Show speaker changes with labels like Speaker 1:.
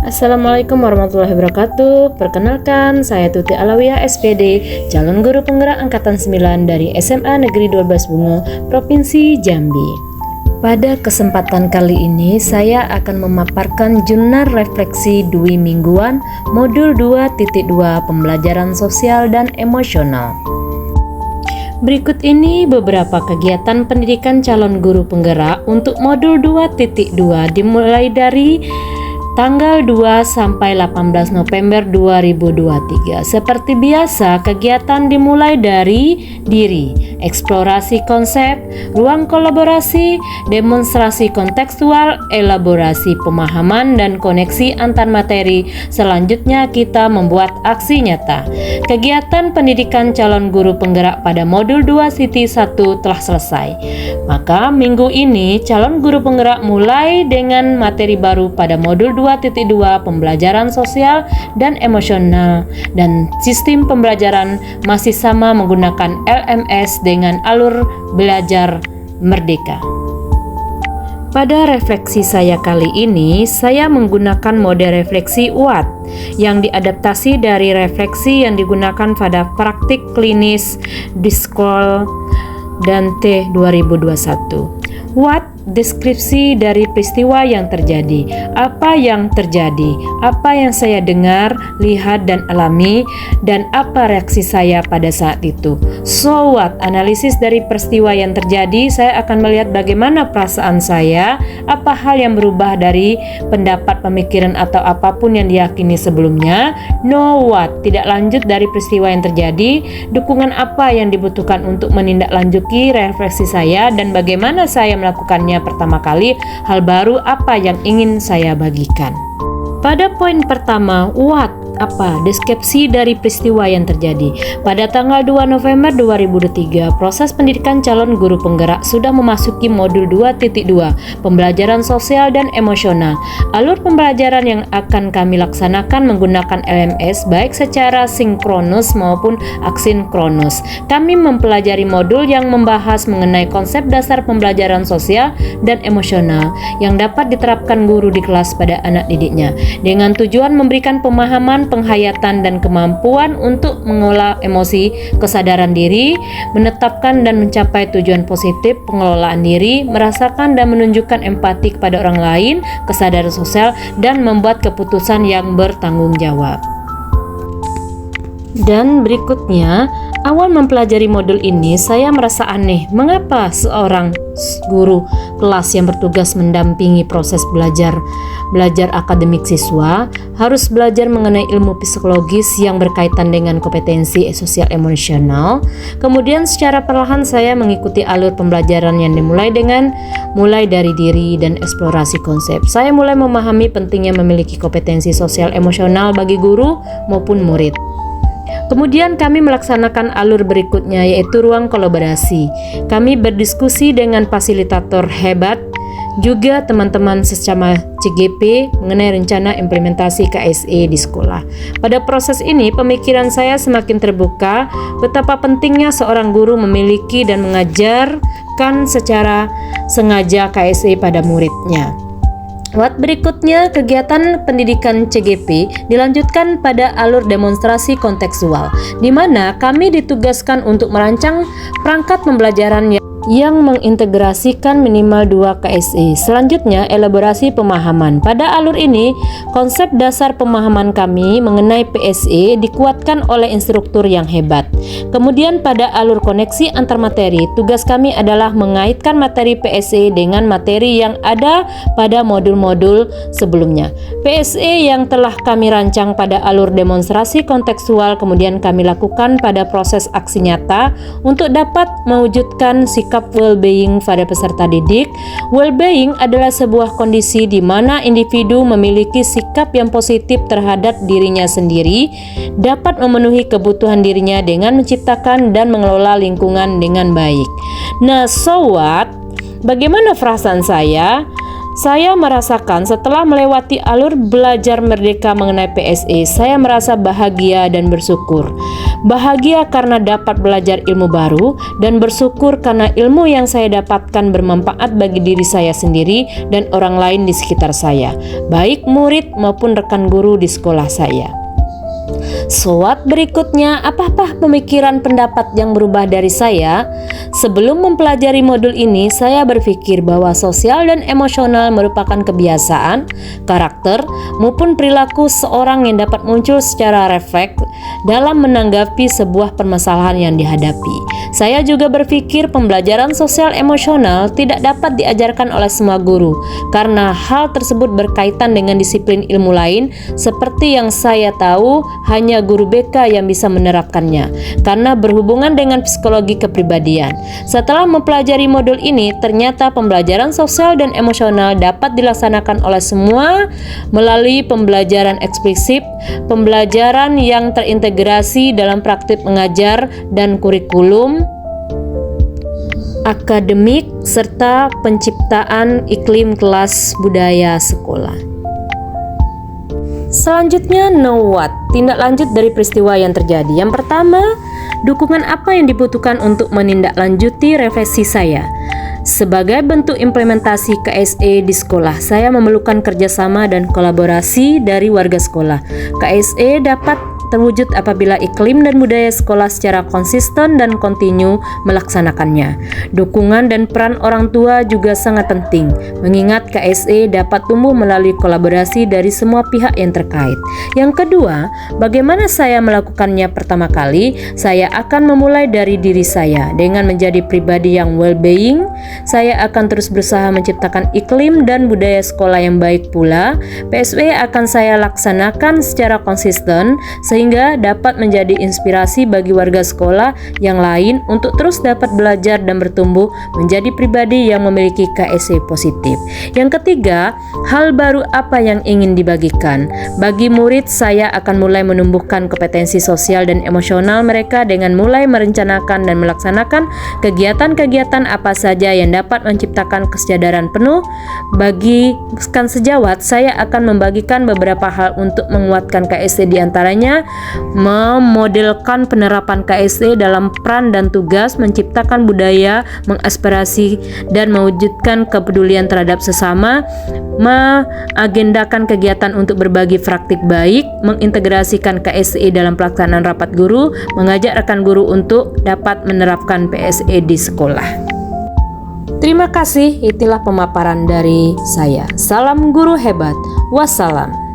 Speaker 1: Assalamualaikum warahmatullahi wabarakatuh. Perkenalkan, saya Tuti Alawiyah SPD, calon guru penggerak angkatan 9 dari SMA Negeri 12 Bungo, Provinsi Jambi. Pada kesempatan kali ini, saya akan memaparkan jurnal refleksi Dwi Mingguan Modul 2.2 Pembelajaran Sosial dan Emosional. Berikut ini beberapa kegiatan pendidikan calon guru penggerak untuk Modul 2.2 dimulai dari tanggal 2 sampai 18 November 2023. Seperti biasa, kegiatan dimulai dari diri, eksplorasi konsep, ruang kolaborasi, demonstrasi kontekstual, elaborasi pemahaman dan koneksi antar materi. Selanjutnya kita membuat aksi nyata. Kegiatan pendidikan calon guru penggerak pada modul 2.1 telah selesai. Maka minggu ini calon guru penggerak mulai dengan materi baru pada modul 2.2 Pembelajaran Sosial dan Emosional, dan sistem pembelajaran masih sama menggunakan LMS dengan alur belajar merdeka. Pada refleksi saya kali ini, saya menggunakan mode refleksi UAT yang diadaptasi dari refleksi yang digunakan pada praktik klinis Diskol dan T 2021. UAT, deskripsi dari peristiwa yang terjadi. Apa yang terjadi? Apa yang saya dengar, lihat, dan alami, dan apa reaksi saya pada saat itu? So what? Analisis dari peristiwa yang terjadi, saya akan melihat bagaimana perasaan saya, apa hal yang berubah dari pendapat, pemikiran, atau apapun yang diyakini sebelumnya. No what? Tidak lanjut dari peristiwa yang terjadi, dukungan apa yang dibutuhkan untuk menindaklanjuti refleksi saya, dan bagaimana saya melakukannya pertama kali, hal baru apa yang ingin saya bagikan. Pada poin pertama, what? Apa? Deskripsi dari peristiwa yang terjadi. Pada tanggal 2 November 2023, proses pendidikan calon guru penggerak sudah memasuki modul 2.2 Pembelajaran Sosial dan Emosional. Alur pembelajaran yang akan kami laksanakan menggunakan LMS baik secara sinkronus maupun asinkronus. Kami mempelajari modul yang membahas mengenai konsep dasar pembelajaran sosial dan emosional yang dapat diterapkan guru di kelas pada anak didiknya, dengan tujuan memberikan pemahaman, penghayatan, dan kemampuan untuk mengolah emosi, kesadaran diri, menetapkan dan mencapai tujuan positif, pengelolaan diri, merasakan dan menunjukkan empati kepada orang lain, kesadaran sosial, dan membuat keputusan yang bertanggung jawab. Dan berikutnya, awal mempelajari modul ini saya merasa aneh. Mengapa seorang guru kelas yang bertugas mendampingi proses belajar akademik siswa harus belajar mengenai ilmu psikologis yang berkaitan dengan kompetensi sosial emosional. Kemudian secara perlahan saya mengikuti alur pembelajaran yang dimulai dari diri dan eksplorasi konsep. Saya mulai memahami pentingnya memiliki kompetensi sosial emosional bagi guru maupun murid. Kemudian kami melaksanakan alur berikutnya, yaitu ruang kolaborasi. Kami berdiskusi dengan fasilitator hebat, juga teman-teman sesama CGP mengenai rencana implementasi KSE di sekolah. Pada proses ini, pemikiran saya semakin terbuka betapa pentingnya seorang guru memiliki dan mengajarkan secara sengaja KSE pada muridnya. Berikutnya, kegiatan pendidikan CGP dilanjutkan pada alur demonstrasi kontekstual, di mana kami ditugaskan untuk merancang perangkat pembelajaran yang mengintegrasikan minimal 2 KSE. Selanjutnya, elaborasi pemahaman. Pada alur ini, konsep dasar pemahaman kami mengenai PSE dikuatkan oleh instruktur yang hebat. Kemudian pada alur koneksi antar materi, tugas kami adalah mengaitkan materi PSE dengan materi yang ada pada modul-modul sebelumnya. PSE yang telah kami rancang pada alur demonstrasi kontekstual kemudian kami lakukan pada proses aksi nyata untuk dapat mewujudkan sikap well-being pada peserta didik. Well-being adalah sebuah kondisi di mana individu memiliki sikap yang positif terhadap dirinya sendiri, dapat memenuhi kebutuhan dirinya dengan menciptakan dan mengelola lingkungan dengan baik. Nah, so what? Bagaimana perasaan saya? Saya merasakan setelah melewati alur belajar merdeka mengenai PSE, saya merasa bahagia dan bersyukur. Bahagia karena dapat belajar ilmu baru dan bersyukur karena ilmu yang saya dapatkan bermanfaat bagi diri saya sendiri dan orang lain di sekitar saya, baik murid maupun rekan guru di sekolah saya. SWOT berikutnya, apa pemikiran pendapat yang berubah dari saya? Sebelum mempelajari modul ini, saya berpikir bahwa sosial dan emosional merupakan kebiasaan, karakter, maupun perilaku seorang yang dapat muncul secara refleks dalam menanggapi sebuah permasalahan yang dihadapi. Saya juga berpikir pembelajaran sosial emosional tidak dapat diajarkan oleh semua guru, karena hal tersebut berkaitan dengan disiplin ilmu lain, seperti yang saya tahu hanya guru BK yang bisa menerapkannya, karena berhubungan dengan psikologi kepribadian. Setelah mempelajari modul ini, ternyata pembelajaran sosial dan emosional dapat dilaksanakan oleh semua melalui pembelajaran eksplisit, pembelajaran yang terintegrasi dalam praktik mengajar dan kurikulum akademik, serta penciptaan iklim kelas budaya sekolah. Selanjutnya, know what? Tindak lanjut dari peristiwa yang terjadi. Yang pertama, dukungan apa yang dibutuhkan untuk menindaklanjuti refleksi saya? Sebagai bentuk implementasi KSE di sekolah, saya memerlukan kerjasama dan kolaborasi dari warga sekolah. KSE dapat terwujud apabila iklim dan budaya sekolah secara konsisten dan kontinu melaksanakannya. Dukungan dan peran orang tua juga sangat penting, mengingat KSE dapat tumbuh melalui kolaborasi dari semua pihak yang terkait. Yang kedua, bagaimana saya melakukannya? Pertama kali, saya akan memulai dari diri saya. Dengan menjadi pribadi yang well-being, saya akan terus berusaha menciptakan iklim dan budaya sekolah yang baik pula. PSW akan saya laksanakan secara konsisten sehingga dapat menjadi inspirasi bagi warga sekolah yang lain untuk terus dapat belajar dan bertumbuh menjadi pribadi yang memiliki KSE positif. Yang ketiga, hal baru apa yang ingin dibagikan? Bagi murid, saya akan mulai menumbuhkan kompetensi sosial dan emosional mereka dengan mulai merencanakan dan melaksanakan kegiatan-kegiatan apa saja yang dapat menciptakan kesadaran penuh. Bagikan sejawat, saya akan membagikan beberapa hal untuk menguatkan KSE, diantaranya memodelkan penerapan KSE dalam peran dan tugas, menciptakan budaya, mengaspirasi dan mewujudkan kepedulian terhadap sesama, mengagendakan kegiatan untuk berbagi praktik baik, mengintegrasikan KSE dalam pelaksanaan rapat guru, mengajak rekan guru untuk dapat menerapkan PSE di sekolah. Terima kasih, itulah pemaparan dari saya. Salam guru hebat. Wassalam.